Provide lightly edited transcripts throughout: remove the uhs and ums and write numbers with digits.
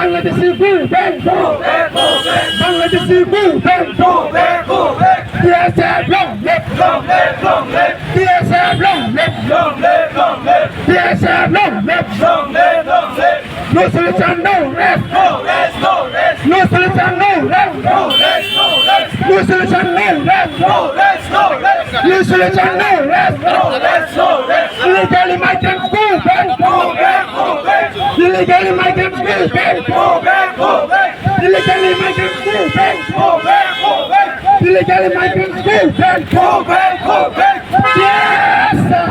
Bangladeshi movement, Bangladeshi movement, BSF long live, BSF long live, BSF long live, no solution, no rest, no solution, no rest, no solution, no rest, no solution, no rest, illegally migrants go back, illegally migrants go back, illegally migrants go back, illegally migrants go back, yes sir,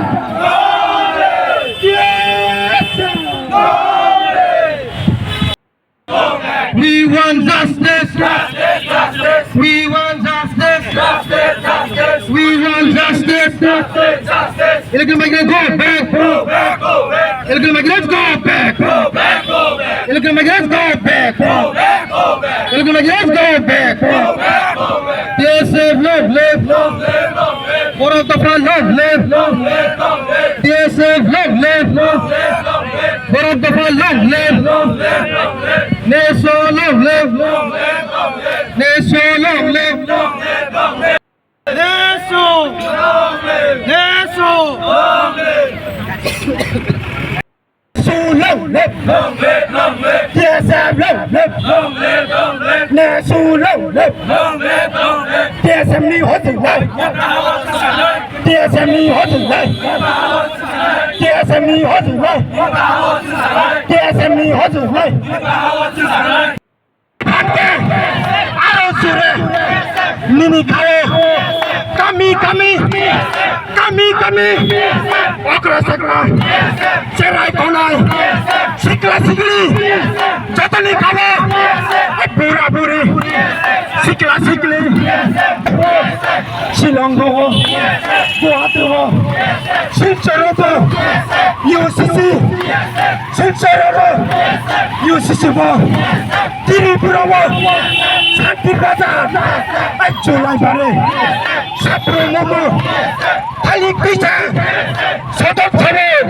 yes sir. We want justice, we want justice, we want justice, illegal migrants go back, illegal migrants go back, illegal migrants go back, illegal migrants go back, DSF love live, more of the front love live, DSF love live, more of the front love live, nation love live, nation love live, nation, nation, so long live, DSF long live, nation long live, DSM ni hotu live, DSM ni hotu live, DSM ni hotu live, DSM ni hotu live. Mini kau, kami, okra sekra, cerai konai, sikla sikli, jatani kau, bura buri, sikla sikli, silonggo, kuatro, silcerobo, UCC, silcerobo, UCC bo, Tiripurawo, Santi Bazar, Julai Bare, Sapro Momo, Ali Pisa, Sodot Samon,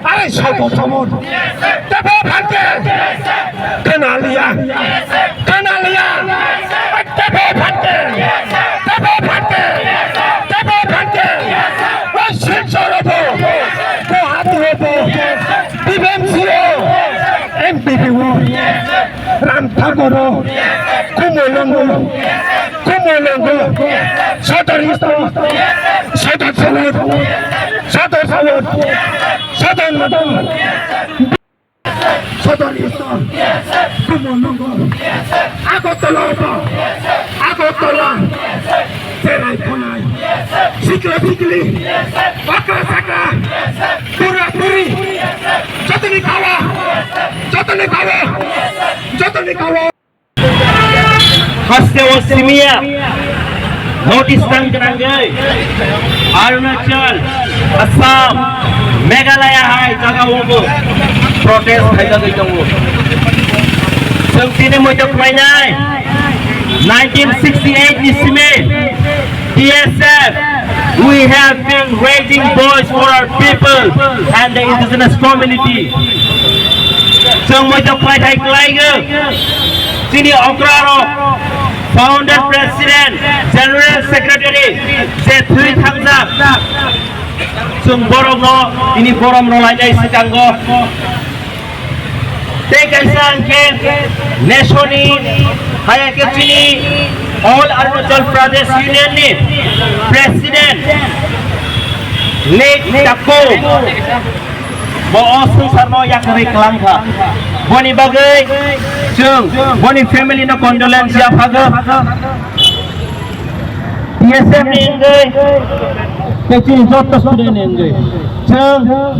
I Sodot Samon, Tabo Pante, Canalia, Canalia, Tabo Pante, Tabo Pante, Tabo Pante, Russian Sorobo, Kohatuobo, Bibemsio, MPPO, Ramtagoro, Kumolongo, Sotorista, Sotor Salad, Sotor Salad, Sotor Madam, Sotorista, Kumolongo, Agotolobo, Agotola, Terai Konai, Sikla Sikli, Bakra Sakra, Pura Puri, Jotanikawa, Jotanikawa, Jotanikawa. Hasil Simia, notice tangkai, Arunachal, Assam, Meghalaya Hai, Jagawogo, protest Hai Jagawogo. Sini mujab mainai, 1968 Nisime, DSF. We have been raising voice for our people and the indigenous community. Mujab Hai Klaiga. Sini Okraro, Founder President, General Secretary, Sethui Thangzak, Boromno, ini Boromno lajai sekanggo. Tekaisanke, Neshoni, Hayakechini, all Arunachal Pradesh Union ni, President, Lake Tako, Bo Sarno Yakari Kelangka, Boni Bagai, Boni family no condolence ya Paga, DSM ni engai, kecil joto student engai,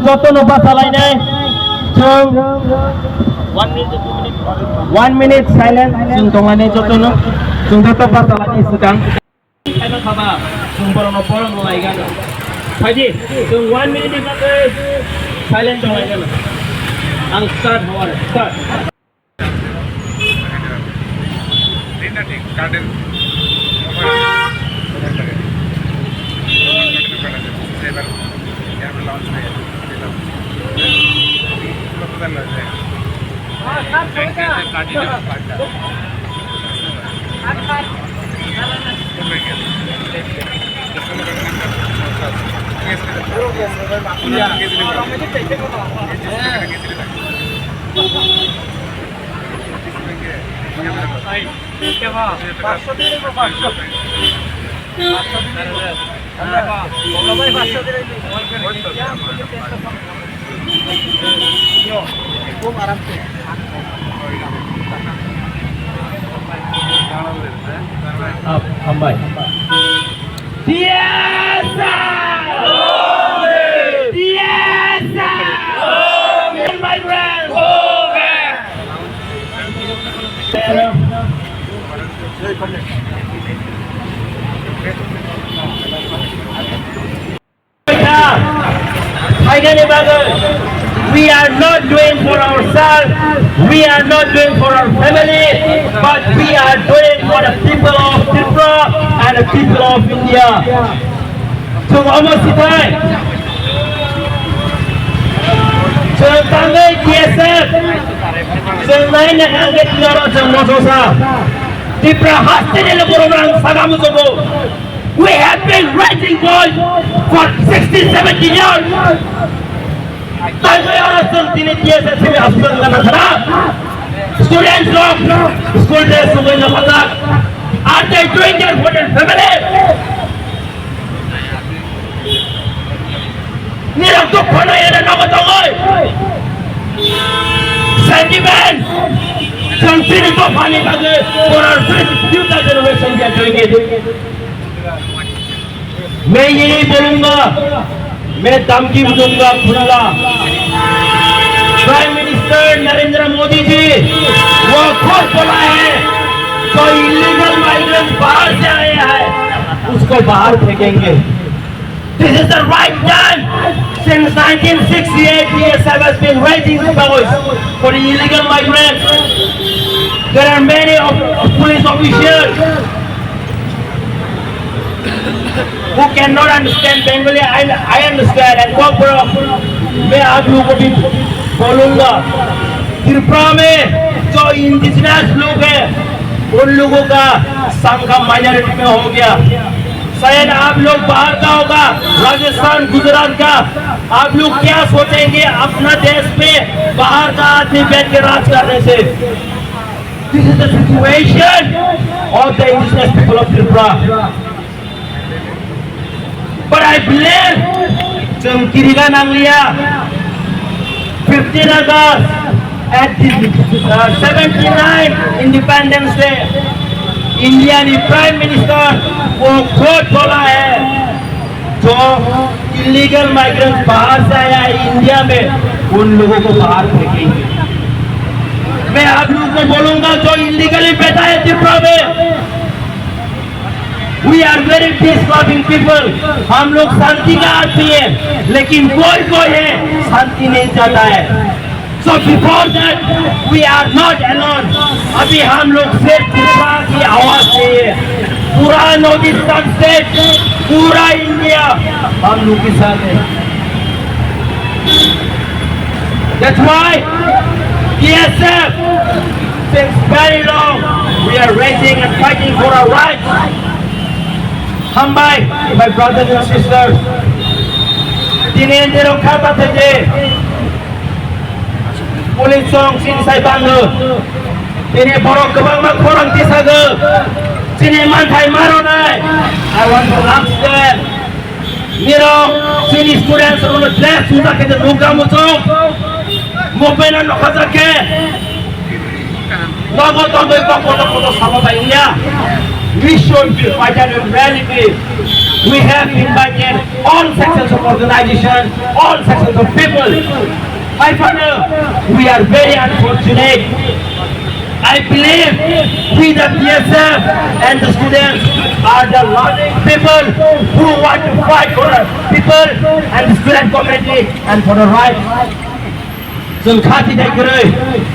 joto no bahasa lainnya, 1 minute silent, tongane joto no, joto bahasa lainnya sedang, kita kaba, Borono Borono lagi kan, Haji, 1 minute bagai silent dong lagi kan, start hawar, start. Garden. Come by. Yes, sir! Yes, sir! My friend! We are not doing for ourselves, we are not doing for our family, but we are doing for the people of Tripura and the people of India. So almost today, so tangai DSF, so nine angkat nyoro jengmososa, Tripura hastile program sagamusogo. We have been raising boys for 16, 17 years. Students of school days are they doing that for their family? Nirang to kono yana namatongoy. Sentiment. Something to funny for our future generation they are doing it. मैं यही बोलूंगा, मैं धमकी भी दूंगा खुला। Prime minister Narendra Modi ji वो खुद बोला है जो इलीगल माइग्रेंट बाहर से आए हैं उसको बाहर फेंकेंगे। This is the right time. Since 1968, DSF has been raising the voice for the illegal migrants. There are many police officials who cannot understand Bengali. I understand and cooperate. मैं आप लोगों को भी बोलूँगा त्रिपुरा में जो इंडिजिनस लोग हैं उन लोगों का संख्या माइनॉरिटी में हो गया। शायद आप लोग बाहर का होगा राजस्थान गुजरात का, आप लोग क्या सोचेंगे अपना देश में बाहर का आदमी बैठ के राज करने से। This is the situation of the indigenous people of Tripura. But I believe some Kirigan Anglia 15 August at the 79 Independence Day India ने प्राइम मिनिस्टर वो खुद बोला है जो इलीगल माइग्रेंट बाहर से आया है इंडिया में उन लोगों को बाहर फेंकेंगे। मैं आप लोगों को बोलूंगा जो इलीगली बैठा है त्रिपुरा में, We are very peace-loving people. हम लोग शांति का आदमी है, लेकिन कोई है शांति नहीं चाहता है। So before that, we are not alone. अभी हम लोग सिर्फ त्रिपुरा की आवाज चाहिए। पूरा नॉर्थ ईस्टर्न स्टेट, पूरा इंडिया हम लोग के साथ है। That's why DSF, since very long, we are raising and fighting for our rights. हम भाई, my brothers and sisters, dinero kata saja, polis song sini saya bangga, ini borok kebangga korang tisaga, sini mantai maronai. I want to ask them, niro sini students orang dress sudah kita luka musuh, mobilan nak hazake, logo tombol foto sama bayinya. We should be fighting in reality. We have invited all sections of organization, all sections of people. My father, we are very unfortunate. I believe we the DSF and the students are the loving people who want to fight for the people and the student community and for the rights. So, khati dai kare,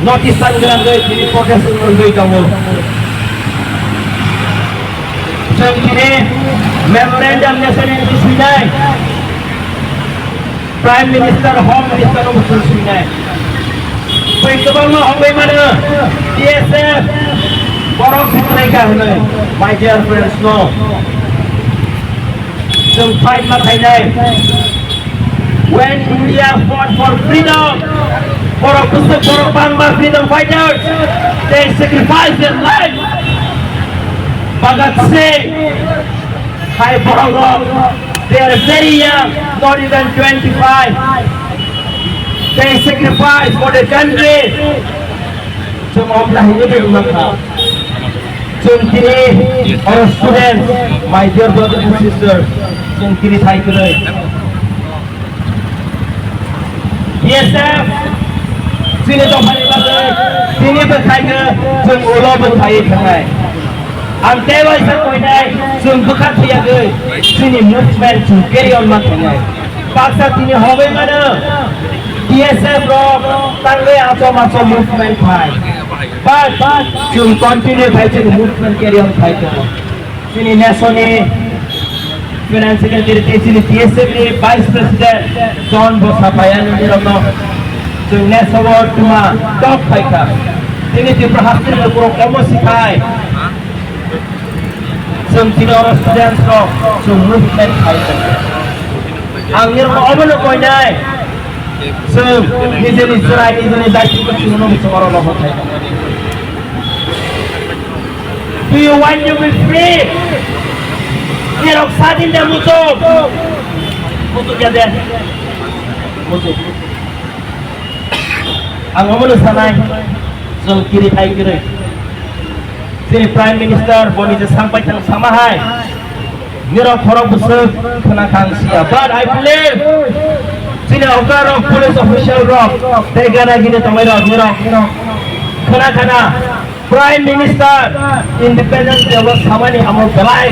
notice san gran dai, tini protest kar dai kamu. Memorandum national Sweden, Prime Minister, Home Minister of Sweden. We गोबां हंबाय मानो DSF बरफ सुनायखा होनो my dear friends no जों fight माखायनाय when India fought for freedom बरफ kusuk बरफ bangba freedom fighters they sacrificed their life Bhagat Singh Bhai Bhargava they are very young not even 25 they sacrificed for the country जों अब्ला हिजों बुंनांगौ जों दिनै our students my dear brothers and sisters जों दिनै थाइगोनै DSF जोंनि दफानि बागै दिनैबो थाइगो जों उनावबो थायो थांनाय आं देवायसा कहनाय जों बोखारफैयाखै जोंनि मुभमेन्ट जों केरि अन माखायनाय बाक्सा दिनै हबै मानो DSF rok tangge aco-maco movement fight. But jum continue fight movement carry on fight. Sini Nasoni Finance Secretary sini DSF ni Vice President John Bosapayan ni ramno. Jum Nasawa tuma top fighter. Sini di perhatian berpura komo sikai. Jum sini orang students rok jum movement fighter. Angin mo omong ko nai. So, নিজে নিজের ID জন্য দায়িত্ব শুনো তোমার লাভ হয় Do you want to be free? Kira sadin dan musuh. Musuh jadi. Musuh. Anggamu lu sanai. So kiri hai kiri. Sini Prime Minister boni je sampai tang sama hai. Nira khorok busuk kena kangsia. But I believe sini okar of police official rock tegana gini tamai rock kana Prime Minister Independence Day was samani amor belai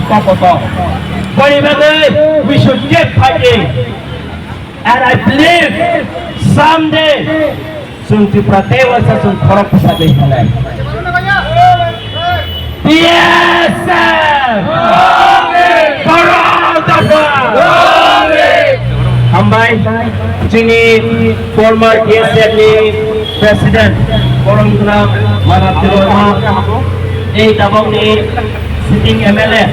kopoto bani bagai we should keep fighting and I believe someday sunti pratewa sa sun khorok pasade halai yes Hambai, sini former DSF ni President Orang Tengah Marathon tabang ni sitting MLA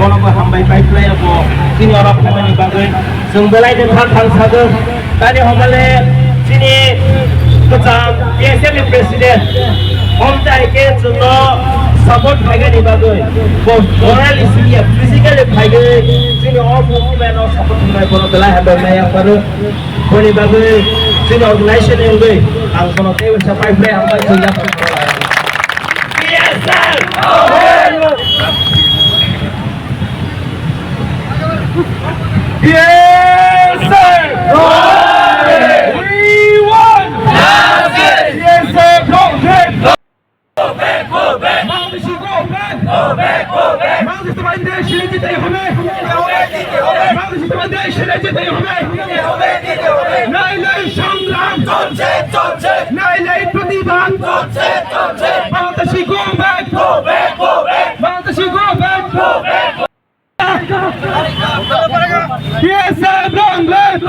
Orang hambai pipeline apa sini orang kami ni bagai sembelai dan hang sahaja tadi hambai sini macam DSF ni President Om tak ke contoh support bagi ni bagai both morally sini physically bagi sini all movement or support mengenai kono telah hambai yang baru boni bagai sini organisation yang bagai ang kono tewe sampai play hambai sudah yes sir yes sir we won yes sir go back PSM long live!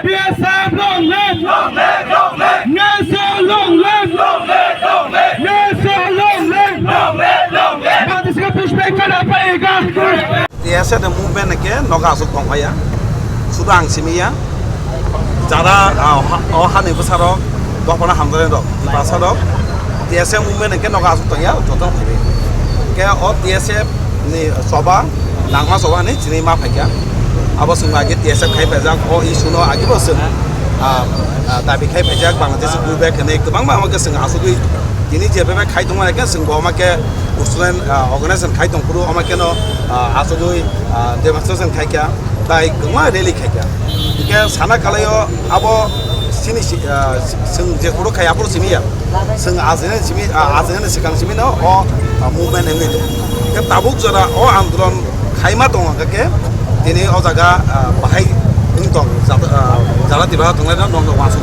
PSM long live! Nasa long live! Nasa long live! Mata siya pushback ka na paiga! DSF the movement ke noga suk tong phaya sudang simia jara hani besaro dopana hamdare dok pasaro DSF movement ke noga suk tong ya jotong phebe ke DSF ni soba nangma soba ni jini ma phaya abo sunga ke DSF khai phajak issue no agi bosun dabi khai phajak bangladesh movement ke ne kebang ma ke sunga asugui ini jebebe khai tong ma ke sungbo ma ke student organization khai tong puru ama ke no asugui demonstration khai kya dai gma rally khai kya ke sana kalayo abo sini sung je puru khai apur simi ya sung azene sikang simi no movement ini ke tabuk jara andolon khai ma tong ke ini jaga bahai ingtong jara tiba tong na nong wasu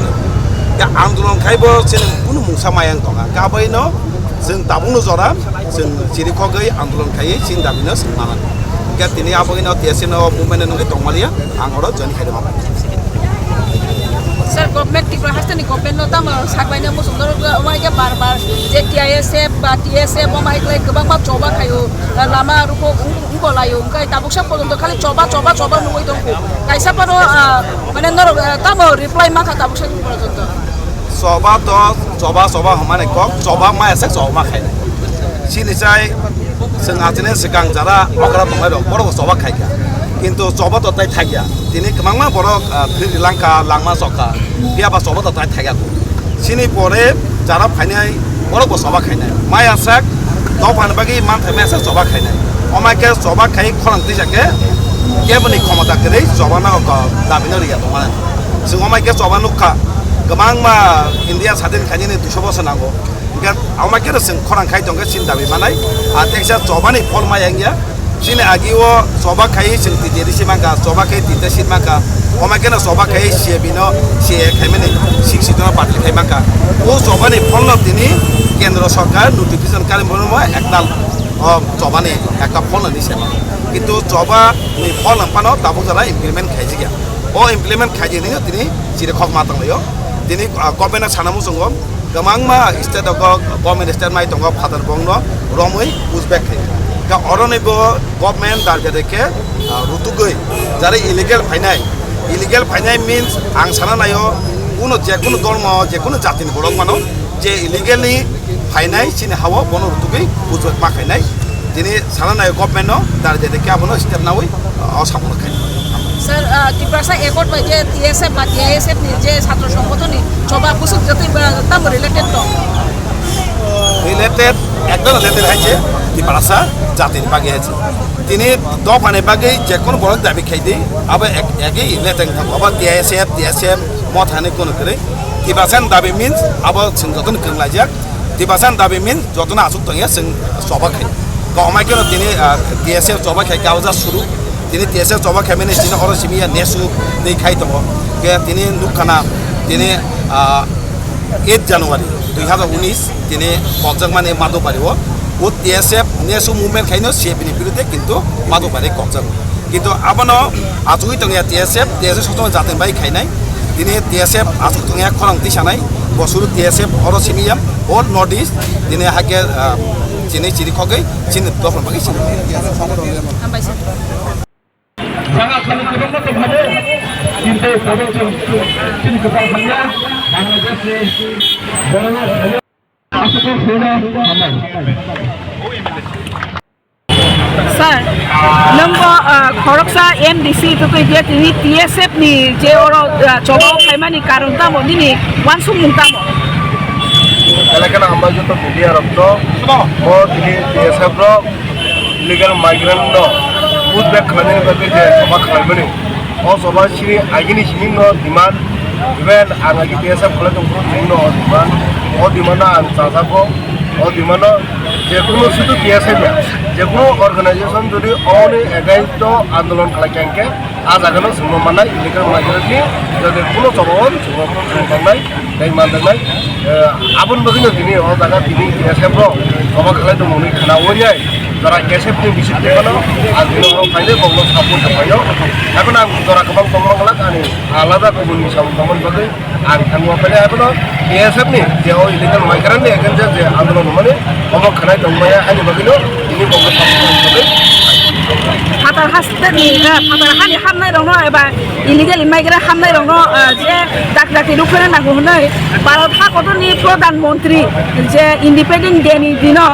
ya andolon khai bo sini punu mungsa mayang tong ka bai no sung tabung no jara sung ciri khogai andolon khai sin dabino sung mangan ke tini abo ino DSF no movement no tong malia ang oro joni khai ma Sir, government tigro hasta ni government no tam sakbai na mo sundor omai ke bar je TISF ba TSF omai ke gobang ba coba kayo lama ruko ungko layo ungkai tabuk sa pondo khali coba nungoi dongko kaisa paro mane nor tam reply ma kha tabuk sa pondo coba hamane kok coba ma esek coba khai sini chai seng atine sekang jara okra tongai do boro coba khai ka কিন্তু coba তো তাই থাকিয়া তিনি কেমন বড় Sri Lanka লাংমা সকা বিয়াবা coba তো তাই থাকিয়া সিনি পরে যারা ফাইনাই বড় coba খাইনাই মাই আসাক দাও ফানবাগি মান থামে আছে coba খাইনাই অমাইকে coba খাই খরংতি যাকে কেবনি ক্ষমতা করে coba না দাবিনো রিয়া তো মানে जों অমাইকে coba নুকা কেমন মা ইন্ডিয়া স্বাধীন খাইনি 200 বছর নাগো অমাইকে जों খরং খাই দঙ্গে চিন দাবি মানাই আর টেক্সা coba ni fall মায়াঙ্গিয়া sini agiwo coba kai sing titiri simangka coba kai tita simangka omakena coba kai siebino sie kaimene siksitona patli kaimangka o coba ni phonlo tini kendra sarkar notification kari mono ekdal coba ni ekta phonlo ni sema kintu coba ni phol pano tabu jara implement khaiji gya o implement khaiji ni tini sire khok matang layo tini government sanamu songo gamangma state of government state mai tongo father bongno romoi uzbek khai ka অরণিব government দাঁড়িয়ে দেখে রুতুগৈ যারা illegal ফাইনাই means আং সানা নাইও যে কোনো ধর্ম যে কোনো জাতির বড় মানো যে ইলিগেলি ফাইনাই চিনি হাওয়া বন রুতুগৈ বুঝবে মা খাইনাই যিনি সানা নাইও গভর্নমেন্ট দাঁড়িয়ে দেখে আপনার স্টেপ নাওই অসামন খাই Sir, Tiprasa ekor ba je TSF ba TSF ni je ছাত্র সংগঠন ni coba busuk jati tam related to related একদম রিলেটেড হয়েছে Tiprasa জাতির বাগে আছে তিনি দফানে বাগে যে কোনো বড় দাবি খাই দিই আবার একই লেটেং থাকবো আবার TSF মত হানে কোনো করে Tiprasa দাবি মিন্স আবার जों যতন কেংলাজাক Tiprasa দাবি মিন্স যতন আসুক দঙ্গে जों coba খাই কমাইকেন তিনি TSF coba খাই গাওজা শুরু তিনি TSF coba খাই মানে তিনি অরসিমিয়া নেসু দেই খাই দङ তিনি নুখানা তিনি 8 জানুয়ারি 2019 তিনি ককজাং মানে মাদো পারিব ও TSF নেসু মুভমেন্ট খাইনো সিএপিনি বিরুদ্ধে কিন্তু মাদো পারি ককজাং কিন্তু আবানো আজুই দङ TSF সতম জাতেন বাই খাইনাই তিনি TSF আজুক দङ খরংতি সানাই বসুরু TSF অরসিমিয়াম ও নর্থ ইস্ট তিনি হাকে চিনি চিরি খগৈ চিনি দফন বাকি চিনি ambai sir Jangan kami kedua tu pada kita pada sini kepala hanya Bangladesh ni boleh asal sudah aman. Sir, nunggu koroksa MDC itu tu dia ini TSF ni je orang coba kaima ni karun tamu ni langsung tamu. Elakana amba joto media rabto mo tini TSF ro illegal migrant no Uzbek khane babe je soba khalbani o soba sini agini sini no demand even angagi TSF khale to pro sini no demand o demand na ansasa ko o demand je kono শুধু TSF ya je kono organization jodi only against আন্দোলন khalakyanke আজ আগানো Sumo মানাই illegal migrant ni jodi kono sobon sumo নাই dai mandai abun bagino dini o daga dini TSF ro soba khale to moni khana onyai যারা কেসেপনি বিশেষ দেখানো আর দিন ফাইলে বঙ্গ সাপোর্ট পাইও এখন আং যারা গোবাং তমংলা কানি আলাদা গুবুননি সামন বাদে আং থাঙ্গা পাইলে এখন কেসেপনি যে ও ইলিগাল মাইগ্রেন্ট এগেন্সট যে আন্দোলন মানে বঙ্গ খানাই দংমায়া আনি বাগিনো তিনি বঙ্গ সাপোর্ট পাবে Fatar hasda ni fatar hani hamnai rong no eba illegal immigrant hamnai rong no je dak rukune na gunai Bharat Hakoto ni Pradhan Mantri je independent day ni dino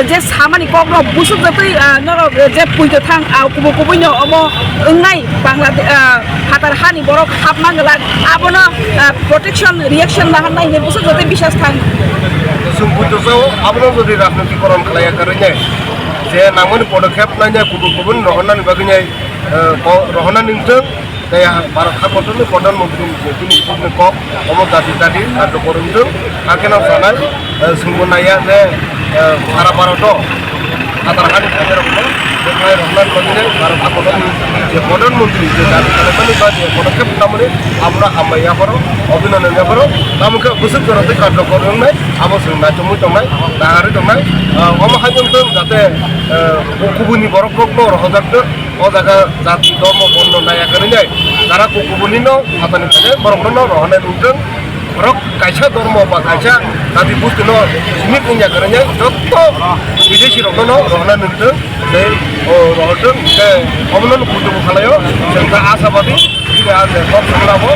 je samani kokro busuk jatoi noro je puito thang kubo no omo ngai Bangladesh fatar hani borok hapmangalak abono protection reaction na hamnai ne busuk jatoi bishas thang সুম্পুটো আবনো যদি রাজনীতিকরণ খালাইয়া কারণে যে নামনি পদক্ষেপ নাইয়া গুবুন রহনানি বাগিনাই রহনা নিংথং তাই ভারত হাকতনি প্রধানমন্ত্রী তিনি cock অমো দাদি কার্যকরণ আকেনা জানাই সুম্বনাইয়া যে সারা ভারত আতারহানি খাইতে রকম যেখানে রহনান বাগিনাই ভারত হাকতনি যে প্রধানমন্ত্রী যে দাদি কারণে বা যে পদক্ষেপ নামনি আমরা হামাইয়া পারো অভিনন্দন পারো তামকে বুসুক করতে কার্যকরণ নাই আবশ্যক না চমু তমাই দাহারি তমাই অম হাইজন্তং যাতে গুবুনি বরফক রহজাক্ত ও জায়গা জাতি ধর্ম বর্ণ নাই এখানে যারা गुबुननि न' हादानिफ्रायनो बर'फोरनो रहनाय नुदों रक कायसा धर्म बा कायसा जाति बुस्थु न' सिमिक इंजा करनाय जत्त बिदेशी रकनो न' रहनाय नुदों नै रहदों जे अमनन बुद्धु खालायो जों आशाबादि जे आज सब संग्रामो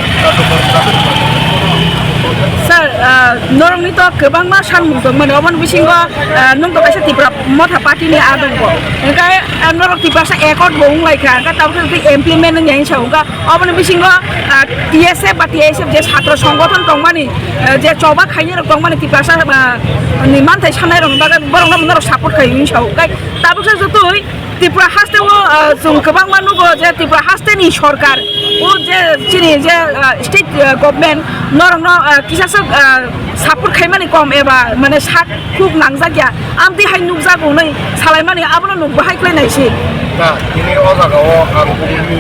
Sir, norong nito kebang ma san mung man oman bisingo nung to kaisa tipra motha party ni adong ko. Kai norong tipra sa ekot bong lai ka ka taw ti implement ni sa ka oman bisingo TSF ba TSF je ছাত্র সংগঠন tongmani je choba khaini rok tongmani tipra sa ni man thai sanai rok ba borong na norong support khaini sa kai tabu sa jotoi Tripura হাসতে ও গোবাং মানুষ যে ত্রিপুরা হাসতে নি সরকার ও যে চিনি যে স্টেট গভর্নমেন্ট নরং কিসাসো সাপোর্ট খাইমানি কম এবা মানে সাত খুব নাংজাগিয়া আমদি হাই নুকজাগো नै সালাইমানি আবনো নুকবো হাইক্লাইनायसै दा दिनै अ जागायाव आं गुबुननि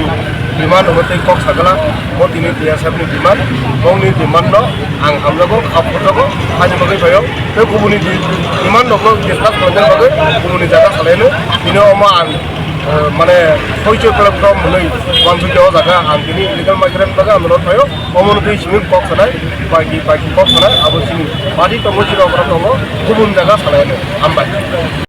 डिमान्ड होबाथाय कक सागला म दिनै DSFनि डिमान्ड गावनि डिमान्ड आं हामनांगौ खाबफोरखौ हानि बागै भयो बे गुबुननि डिमान्ड दङ डिसकास खालामनो बागै गुबुननि जायगा सालायनो दिनै अमा आं माने सयच प्लेटफर्म मोनै वानसुटियाव जागा आं दिनै इलिगेल माइग्रेन्ट बागै आन्दोलन भयो अमनकै सिमिक कक सालाय बायदि कक सालाय आबो सिनि बादि दङ सिरावफोरा दङ गुबुन जायगा सालायनो हामबाय